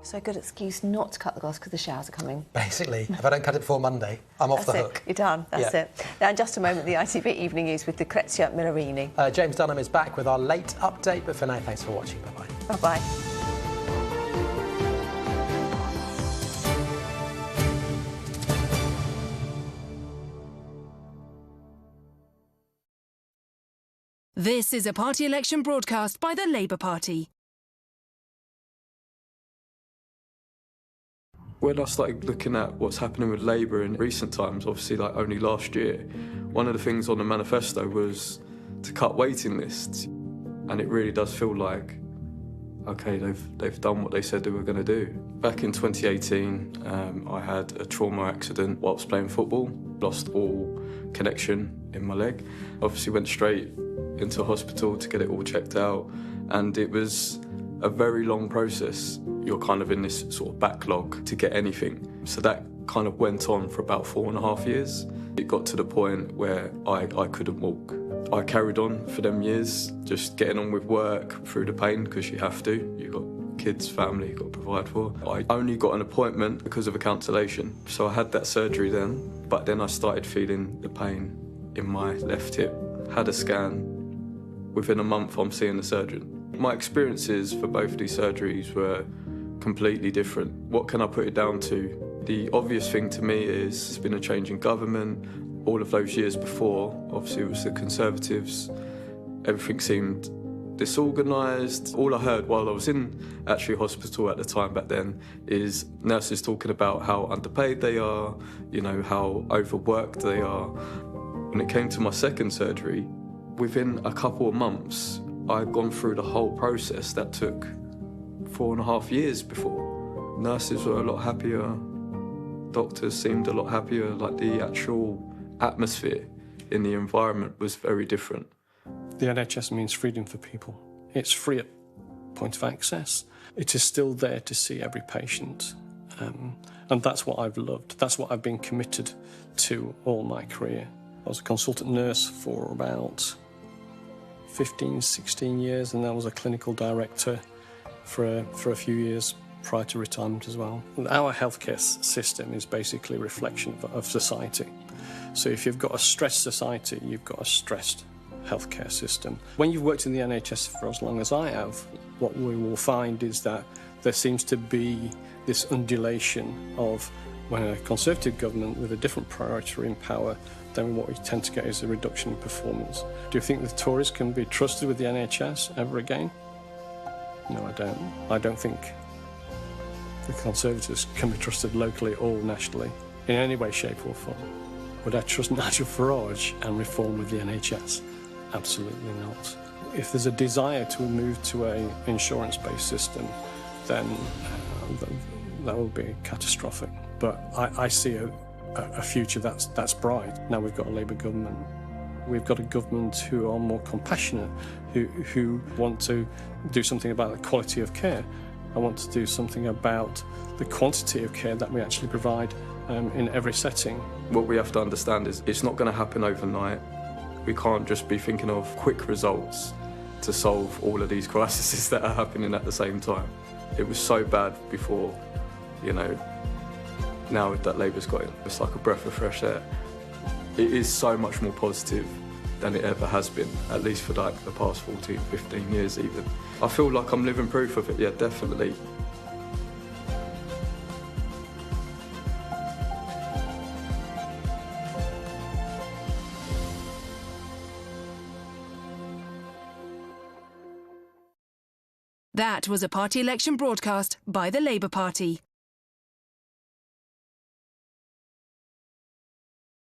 So a good excuse not to cut the grass because the showers are coming. Basically, if I don't cut it before Monday, I'm off the hook. You're done. That's Yeah. it. Now, in just a moment, the ITV Evening News with Lucrezia Millerini. James Dunham is back with our late update, but for now, thanks for watching. Bye-bye. Bye-bye. This is a party election broadcast by the Labour Party. When I started looking at what's happening with Labour in recent times, obviously like only last year, one of the things on the manifesto was to cut waiting lists. And it really does feel like, okay, they've done what they said they were going to do. Back in 2018, I had a trauma accident whilst playing football, lost all connection in my leg. Obviously went straight into hospital to get it all checked out, and it was a very long process. You're kind of in this sort of backlog to get anything. So that kind of went on for about 4.5 years. It got to the point where I couldn't walk. I carried on for them years, just getting on with work through the pain, because you have to. You've got kids, family you've got to provide for. I only got an appointment because of a cancellation. So I had that surgery then, but then I started feeling the pain in my left hip. Had a scan. Within a month, I'm seeing the surgeon. My experiences for both of these surgeries were completely different. What can I put it down to? The obvious thing to me is there's been a change in government. All of those years before, obviously it was the Conservatives. Everything seemed disorganised. All I heard while I was in actually hospital at the time back then is nurses talking about how underpaid they are, you know, how overworked they are. When it came to my second surgery, within a couple of months, I'd gone through the whole process that took 4.5 years before. Nurses were a lot happier, doctors seemed a lot happier, like the actual atmosphere in the environment was very different. The NHS means freedom for people. It's free at point of access. It is still there to see every patient. And that's what I've loved. That's what I've been committed to all my career. I was a consultant nurse for about 15, 16 years, and I was a clinical director for a few years prior to retirement as well. Our healthcare system is basically a reflection of society. So if you've got a stressed society, you've got a stressed healthcare system. When you've worked in the NHS for as long as I have, what we will find is that there seems to be this undulation of when a Conservative government with a different priority in power, then what we tend to get is a reduction in performance. Do you think the Tories can be trusted with the NHS ever again? No, I don't. I don't think the Conservatives can be trusted locally or nationally in any way, shape or form. Would I trust Nigel Farage and reform with the NHS? Absolutely not. If there's a desire to move to an insurance-based system, then that will be catastrophic. But I see a future that's bright. Now we've got a Labour government. We've got a government who are more compassionate, who want to do something about the quality of care. I want to do something about the quantity of care that we actually provide in every setting. What we have to understand is it's not going to happen overnight. We can't just be thinking of quick results to solve all of these crises that are happening at the same time. It was so bad before, you know, now that Labour's got it, it's like a breath of fresh air. It is so much more positive than it ever has been, at least for like the past 14, 15 years even. I feel like I'm living proof of it, yeah, definitely. That was a party election broadcast by the Labour Party.